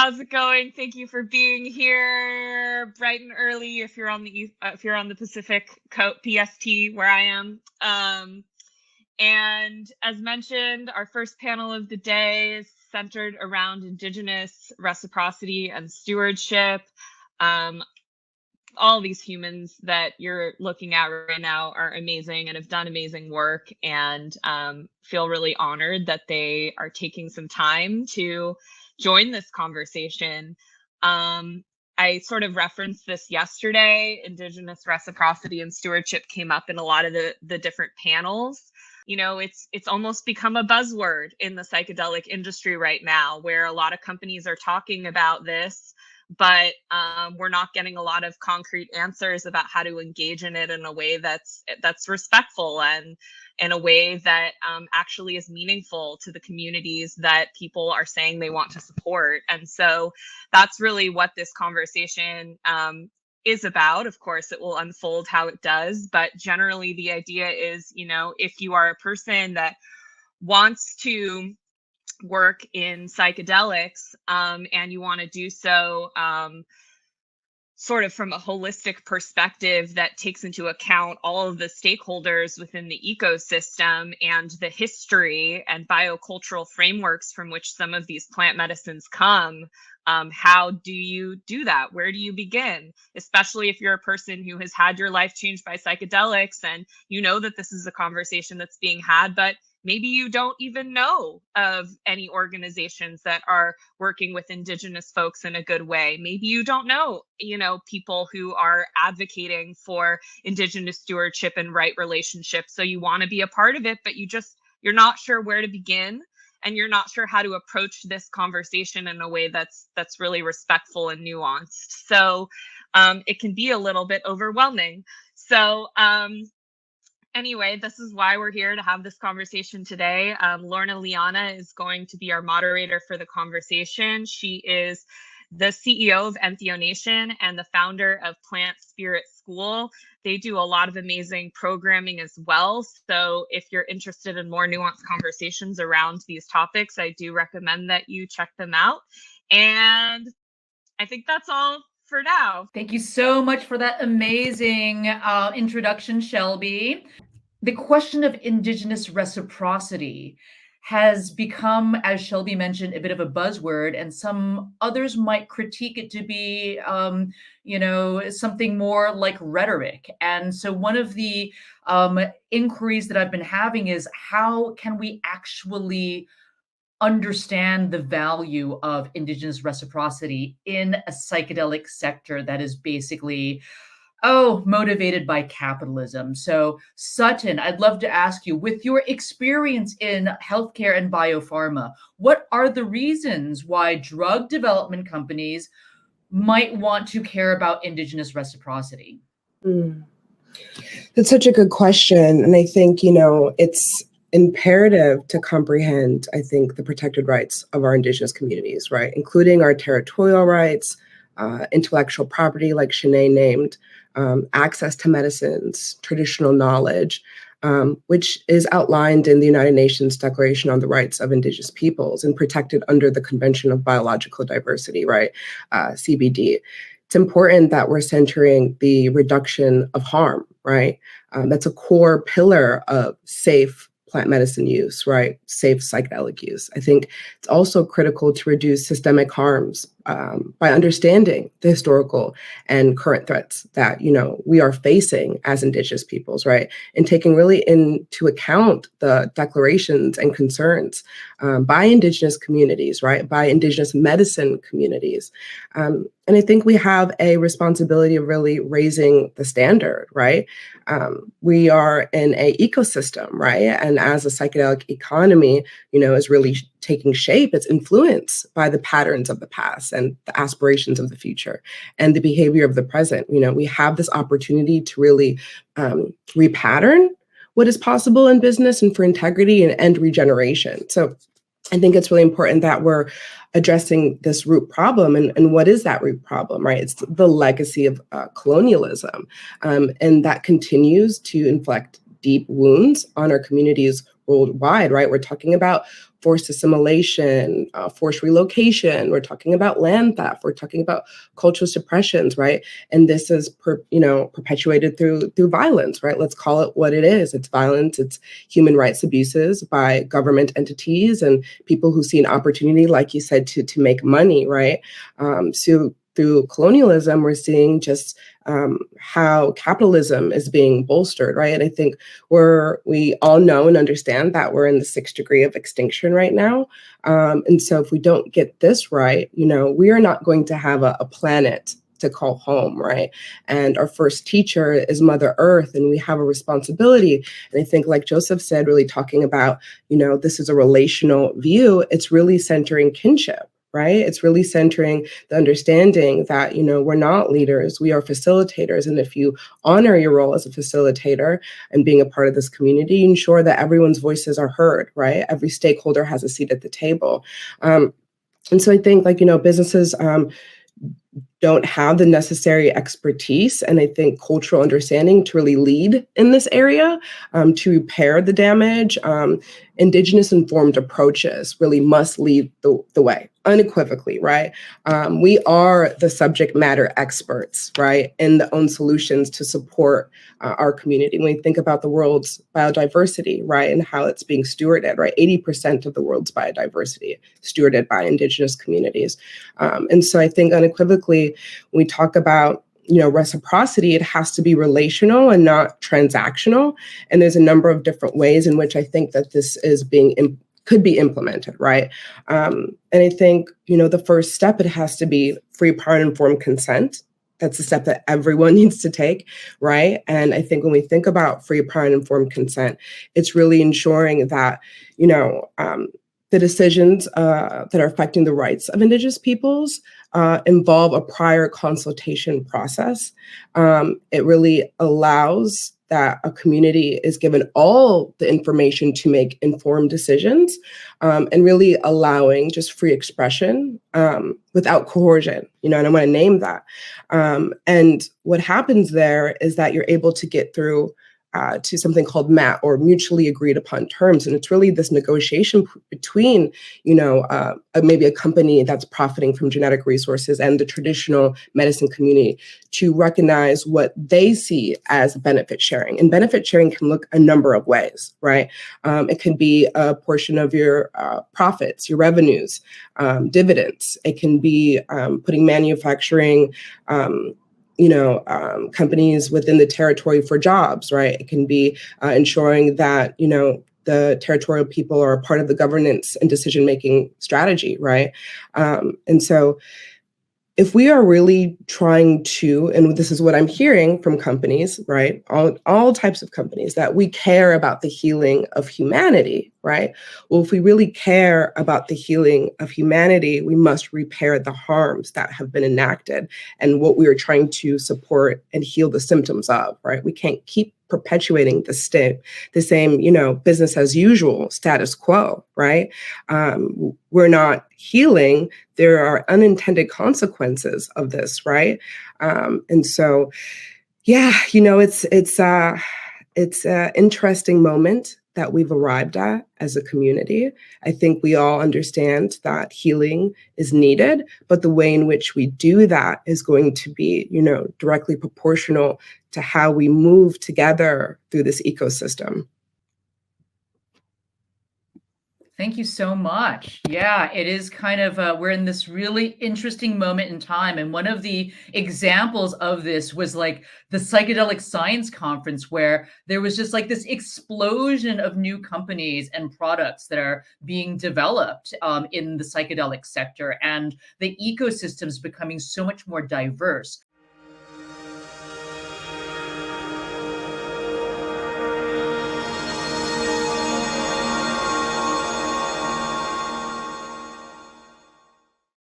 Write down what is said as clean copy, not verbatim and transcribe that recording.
How's it going? Thank you for being here bright and early if you're on the Pacific PST where I am. And as mentioned, our first panel of the day is centered around indigenous reciprocity and stewardship. All these humans that you're looking at right now are amazing and have done amazing work, and feel really honored that they are taking some time to join this conversation. I sort of referenced this yesterday. Indigenous reciprocity and stewardship came up in a lot of the different panels. You know, it's almost become a buzzword in the psychedelic industry right now, where a lot of companies are talking about this, but we're not getting a lot of concrete answers about how to engage in it in a way that's respectful and in a way that actually is meaningful to the communities that people are saying they want to support. And so that's really what this conversation is about. Of course, it will unfold how it does, but generally the idea is, you know, if you are a person that wants to work in psychedelics and you want to do so sort of from a holistic perspective that takes into account all of the stakeholders within the ecosystem and the history and biocultural frameworks from which some of these plant medicines come, how do you do that? Where do you begin? Especially if you're a person who has had your life changed by psychedelics and you know that this is a conversation that's being had, but maybe you don't even know of any organizations that are working with indigenous folks in a good way. Maybe you don't know, you know, people who are advocating for indigenous stewardship and right relationships. So you want to be a part of it, but you're not sure where to begin, and you're not sure how to approach this conversation in a way that's really respectful and nuanced. So it can be a little bit overwhelming. So anyway, this is why we're here to have this conversation today. Lorna Liana is going to be our moderator for the conversation. She is the CEO of Entheo Nation and the founder of Plant Spirit School. They do a lot of amazing programming as well. So if you're interested in more nuanced conversations around these topics, I do recommend that you check them out. And I think that's all for now. Thank you so much for that amazing introduction, Shelby. The question of indigenous reciprocity has become, as Shelby mentioned, a bit of a buzzword, and some others might critique it to be, something more like rhetoric. And so one of the inquiries that I've been having is, how can we actually understand the value of indigenous reciprocity in a psychedelic sector that is basically motivated by capitalism? So Sutton, I'd love to ask you, with your experience in healthcare and biopharma, what are the reasons why drug development companies might want to care about indigenous reciprocity? That's such a good question. And I think, it's imperative to comprehend, I think, the protected rights of our indigenous communities, right? Including our territorial rights, intellectual property, like Shanae named, access to medicines, traditional knowledge, which is outlined in the United Nations Declaration on the Rights of Indigenous Peoples and protected under the Convention of Biological Diversity, right? CBD. It's important that we're centering the reduction of harm, right? That's a core pillar of safe plant medicine use, right? Safe psychedelic use. I think it's also critical to reduce systemic harms by understanding the historical and current threats that, we are facing as Indigenous peoples, right? And taking really into account the declarations and concerns by Indigenous communities, right? By Indigenous medicine communities. And I think we have a responsibility of really raising the standard, right? We are in an ecosystem, right? And as a psychedelic economy, is really taking shape, it's influenced by the patterns of the past and the aspirations of the future and the behavior of the present. We have this opportunity to really repattern what is possible in business and for integrity and regeneration. So I think it's really important that we're addressing this root problem. And what is that root problem, right? It's the legacy of colonialism. And that continues to inflict deep wounds on our communities worldwide, right? We're talking about forced assimilation, forced relocation. We're talking about land theft. We're talking about cultural suppressions, right? And this is, perpetuated through violence, right? Let's call it what it is. It's violence. It's human rights abuses by government entities and people who see an opportunity, like you said, to make money, right? So through colonialism, we're seeing just how capitalism is being bolstered, right? And I think we all know and understand that we're in the 6th degree of extinction right now. And so if we don't get this right, we are not going to have a planet to call home, right? And our first teacher is Mother Earth, and we have a responsibility. And I think, like Joseph said, really talking about, this is a relational view, it's really centering kinship, right? It's really centering the understanding that, we're not leaders, we are facilitators. And if you honor your role as a facilitator and being a part of this community, you ensure that everyone's voices are heard, right? Every stakeholder has a seat at the table. And so I think, businesses don't have the necessary expertise and I think cultural understanding to really lead in this area, to repair the damage. Indigenous informed approaches really must lead the way, unequivocally, right? We are the subject matter experts, right, in the own solutions to support our community. When we think about the world's biodiversity, right, and how it's being stewarded, right, 80% of the world's biodiversity stewarded by Indigenous communities. And so I think unequivocally, when we talk about reciprocity, it has to be relational and not transactional. And there's a number of different ways in which I think that this is could be implemented, right? And I think, the first step, it has to be free, prior, and informed consent. That's a step that everyone needs to take, right? And I think when we think about free, prior, and informed consent, it's really ensuring that, the decisions that are affecting the rights of Indigenous peoples involve a prior consultation process. It really allows that a community is given all the information to make informed decisions, and really allowing just free expression without coercion, and I want to name that. And what happens there is that you're able to get through to something called MAT, or mutually agreed upon terms. And it's really this negotiation between, maybe a company that's profiting from genetic resources and the traditional medicine community to recognize what they see as benefit sharing. And benefit sharing can look a number of ways, right? It can be a portion of your profits, your revenues, dividends. It can be putting manufacturing companies within the territory for jobs, right? It can be ensuring that, the territorial people are a part of the governance and decision-making strategy, right? And so if we are really trying to, and this is what I'm hearing from companies, right? All types of companies, that we care about the healing of humanity, right? Well, if we really care about the healing of humanity, we must repair the harms that have been enacted and what we are trying to support and heal the symptoms of, right? We can't keep perpetuating the same, business as usual status quo, right? We're not healing. There are unintended consequences of this, right? And so, yeah, it's an interesting moment that we've arrived at as a community. I think we all understand that healing is needed, but the way in which we do that is going to be, directly proportional to how we move together through this ecosystem. Thank you so much. Yeah, it is kind of, we're in this really interesting moment in time. And one of the examples of this was like the Psychedelic Science Conference, where there was just like this explosion of new companies and products that are being developed in the psychedelic sector. And the ecosystem's becoming so much more diverse.